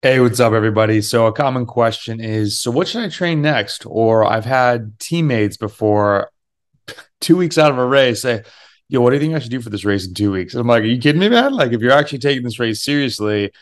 Hey, what's up, everybody? So, a common question is, so what should I train next? Or I've had teammates before 2 weeks out of a race say, yo, what do you think I should do for this race in 2 weeks? And I'm like, are you kidding me, man? Like, if you're actually taking this race seriously,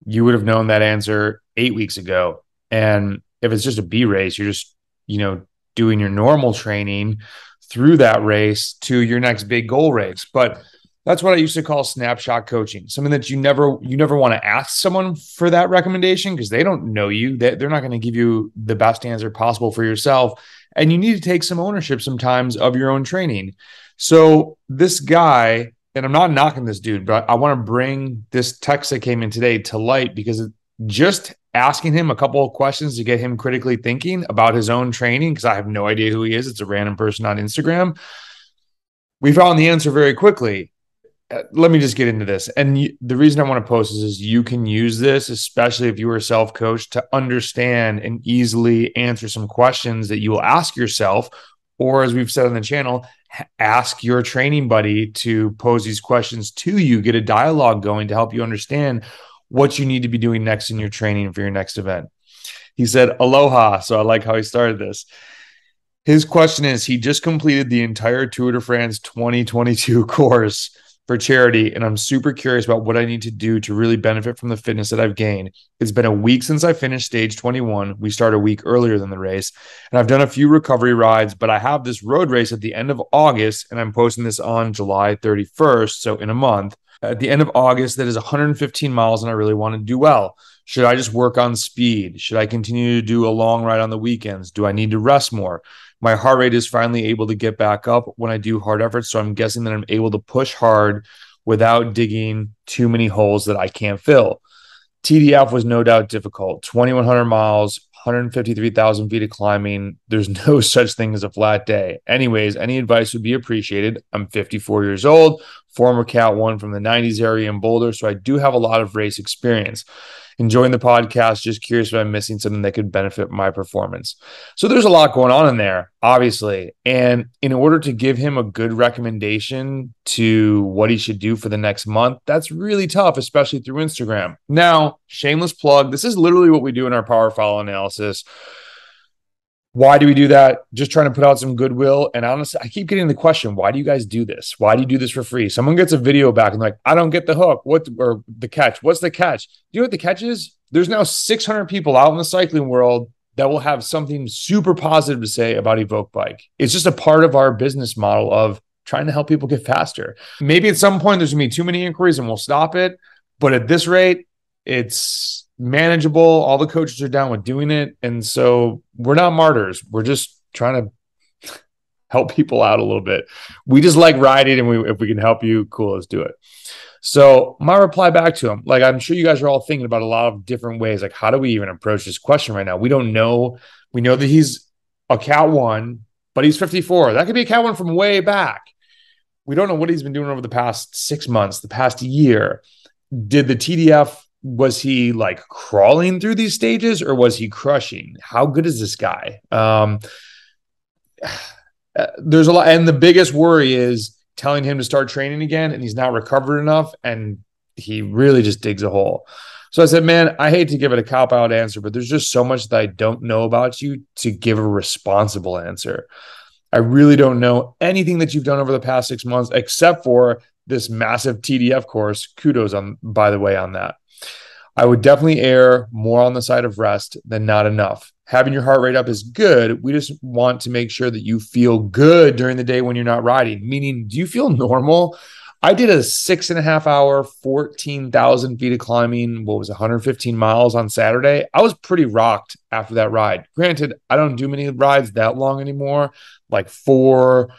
you would have known that answer 8 weeks ago. And if it's just a B race, you're just, you know, doing your normal training through that race to your next big goal race. But that's what I used to call snapshot coaching, something that you never want to ask someone for that recommendation because they don't know you. They're not going to give you the best answer possible for yourself. And you need to take some ownership sometimes of your own training. So this guy, and I'm not knocking this dude, but I want to bring this text that came in today to light because just asking him a couple of questions to get him critically thinking about his own training, because I have no idea who he is. It's a random person on Instagram. We found the answer very quickly. Let me just get into this. And the reason I want to post this is you can use this, especially if you are self-coached, to understand and easily answer some questions that you will ask yourself, or as we've said on the channel, ask your training buddy to pose these questions to you, get a dialogue going to help you understand what you need to be doing next in your training for your next event. He said, aloha. So I like how he started this. His question is, he just completed the entire Tour de France 2022 course for charity, and I'm super curious about what I need to do to really benefit from the fitness that I've gained. It's been a week since I finished stage 21. We start a week earlier than the race, and I've done a few recovery rides, but I have this road race at the end of August, and I'm posting this on July 31st, so in a month. At the end of August, that is 115 miles, and I really want to do well. Should I just work on speed? Should I continue to do a long ride on the weekends? Do I need to rest more? My heart rate is finally able to get back up when I do hard efforts. So I'm guessing that I'm able to push hard without digging too many holes that I can't fill. TDF was no doubt difficult. 2,100 miles, 153,000 feet of climbing. There's no such thing as a flat day. Anyways, any advice would be appreciated. I'm 54 years old, former Cat 1 from the 90s area in Boulder, so I do have a lot of race experience. Enjoying the podcast, just curious if I'm missing something that could benefit my performance. So there's a lot going on in there, obviously. And in order to give him a good recommendation to what he should do for the next month, that's really tough, especially through Instagram. Now, shameless plug, this is literally what we do in our power file analysis. Why do we do that? Just trying to put out some goodwill. And honestly, I keep getting the question, why do you guys do this? Why do you do this for free? Someone gets a video back and like, I don't get the hook. Or the catch? What's the catch? Do you know what the catch is? There's now 600 people out in the cycling world that will have something super positive to say about EVOQ bike. It's just a part of our business model of trying to help people get faster. Maybe at some point there's gonna be too many inquiries and we'll stop it. But at this rate, it's manageable. All the coaches are down with doing it. And so we're not martyrs. We're just trying to help people out a little bit. We just like riding, and if we can help you, cool, let's do it. So my reply back to him, like, I'm sure you guys are all thinking about a lot of different ways. Like, how do we even approach this question right now? We don't know. We know that he's a Cat 1, but he's 54. That could be a Cat 1 from way back. We don't know what he's been doing over the past 6 months, the past year. Did the TDF, was he like crawling through these stages or was he crushing? How good is this guy? There's a lot. And the biggest worry is telling him to start training again and he's not recovered enough and he really just digs a hole. So I said, man, I hate to give it a cop out answer, but there's just so much that I don't know about you to give a responsible answer. I really don't know anything that you've done over the past 6 months, except for this massive TDF course. Kudos on, by the way, on that. I would definitely err more on the side of rest than not enough. Having your heart rate up is good. We just want to make sure that you feel good during the day when you're not riding. Meaning, do you feel normal? I did a 6.5 hour, 14,000 feet of climbing. What was it, 115 miles on Saturday? I was pretty rocked after that ride. Granted, I don't do many rides that long anymore. Like 4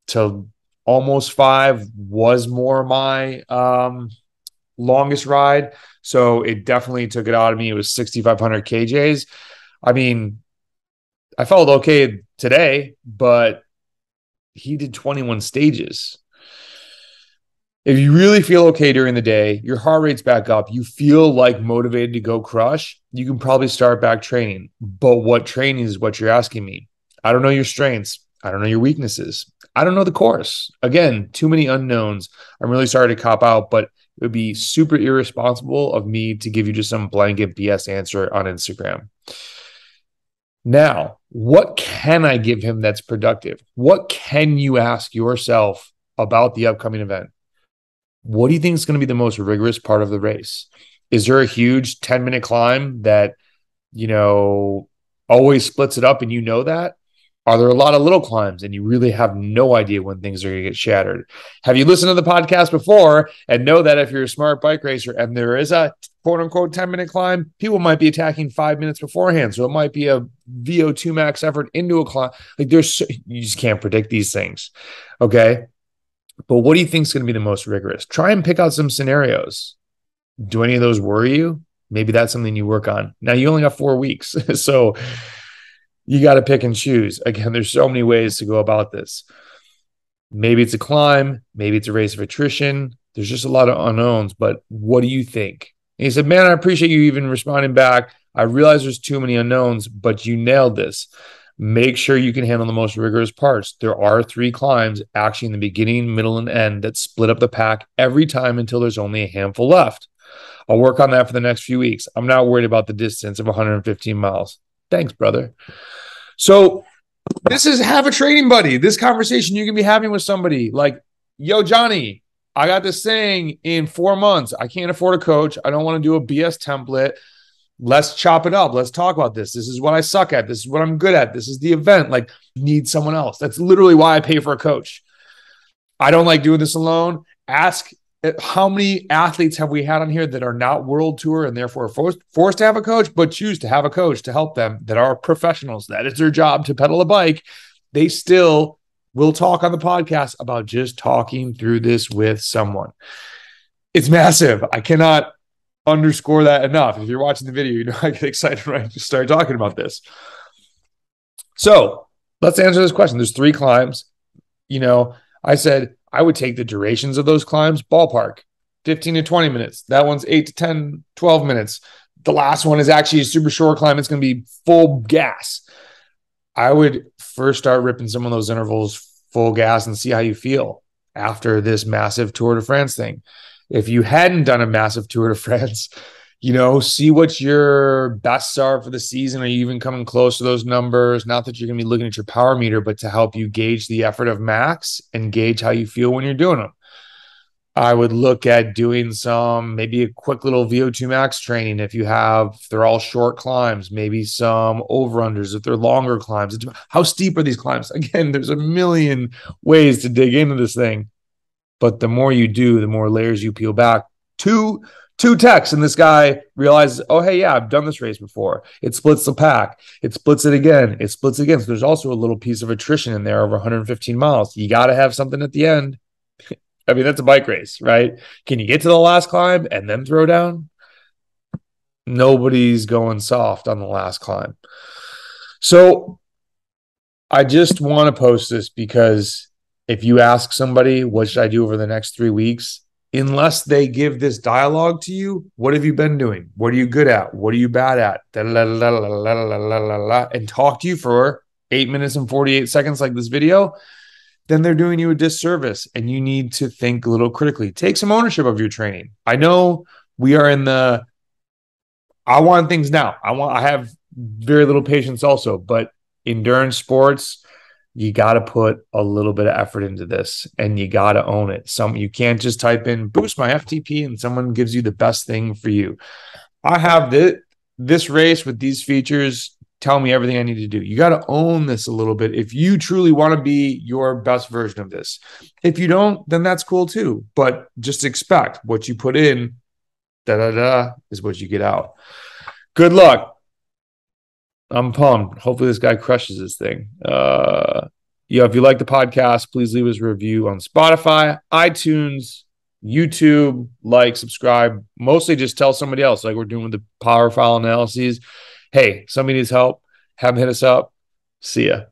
to almost 5 was more my longest ride. So it definitely took it out of me. It was 6,500 kJs. I mean, I felt okay today, but he did 21 stages. If you really feel okay during the day, your heart rate's back up, you feel like motivated to go crush, you can probably start back training. But what training is what you're asking me? I don't know your strengths. I don't know your weaknesses. I don't know the course. Again, too many unknowns. I'm really sorry to cop out, but It would be super irresponsible of me to give you just some blanket BS answer on Instagram. Now, what can I give him that's productive? What can you ask yourself about the upcoming event? What do you think is going to be the most rigorous part of the race? Is there a huge 10-minute climb that, always splits it up and you know that? Are there a lot of little climbs and you really have no idea when things are going to get shattered? Have you listened to the podcast before and know that if you're a smart bike racer and there is a quote unquote 10-minute climb, people might be attacking 5 minutes beforehand. So it might be a VO2 max effort into a climb. You just can't predict these things. Okay. But what do you think is going to be the most rigorous? Try and pick out some scenarios. Do any of those worry you? Maybe that's something you work on. Now you only got 4 weeks. So you got to pick and choose. Again, there's so many ways to go about this. Maybe it's a climb. Maybe it's a race of attrition. There's just a lot of unknowns, but what do you think? And he said, man, I appreciate you even responding back. I realize there's too many unknowns, but you nailed this. Make sure you can handle the most rigorous parts. There are 3 climbs actually in the beginning, middle, and end that split up the pack every time until there's only a handful left. I'll work on that for the next few weeks. I'm not worried about the distance of 115 miles. Thanks, brother. So this is have a training buddy. This conversation you can be having with somebody like, yo, Johnny, I got this thing in 4 months. I can't afford a coach. I don't want to do a BS template. Let's chop it up. Let's talk about this. This is what I suck at. This is what I'm good at. This is the event. Like, need someone else. That's literally why I pay for a coach. I don't like doing this alone. Ask how many athletes have we had on here that are not world tour and therefore forced to have a coach, but choose to have a coach to help them that are professionals. That is their job to pedal a bike. They still will talk on the podcast about just talking through this with someone. It's massive. I cannot underscore that enough. If you're watching the video, you know I get excited when I just start talking about this. So let's answer this question. There's 3 climbs. I said I would take the durations of those climbs, ballpark, 15 to 20 minutes. That one's 8 to 10, 12 minutes. The last one is actually a super short climb. It's going to be full gas. I would first start ripping some of those intervals full gas and see how you feel after this massive Tour de France thing. If you hadn't done a massive Tour de France, see what your bests are for the season. Are you even coming close to those numbers? Not that you're going to be looking at your power meter, but to help you gauge the effort of max and gauge how you feel when you're doing them. I would look at doing maybe a quick little VO2 max training if they're all short climbs, maybe some over-unders if they're longer climbs. How steep are these climbs? Again, there's a million ways to dig into this thing. But the more you do, the more layers you peel back. Two texts, and this guy realizes, oh, hey, yeah, I've done this race before. It splits the pack. It splits it again. It splits again. So there's also a little piece of attrition in there over 115 miles. You got to have something at the end. I mean, that's a bike race, right? Can you get to the last climb and then throw down? Nobody's going soft on the last climb. So I just want to post this because if you ask somebody, what should I do over the next 3 weeks? Unless they give this dialogue to you, what have you been doing? What are you good at? What are you bad at? And talk to you for 8 minutes and 48 seconds like this video, then they're doing you a disservice and you need to think a little critically. Take some ownership of your training. I know we are in I want things now. I have very little patience also, but endurance sports, you got to put a little bit of effort into this and you got to own it. You can't just type in boost my FTP and someone gives you the best thing for you. I have this race with these features. Tell me everything I need to do. You got to own this a little bit if you truly want to be your best version of this. If you don't, then that's cool too. But just expect what you put in, is what you get out. Good luck. I'm pumped. Hopefully this guy crushes this thing. If you like the podcast, please leave us a review on Spotify, iTunes, YouTube, subscribe. Mostly just tell somebody else, like we're doing with the power file analyses. Hey, somebody needs help. Have them hit us up. See ya.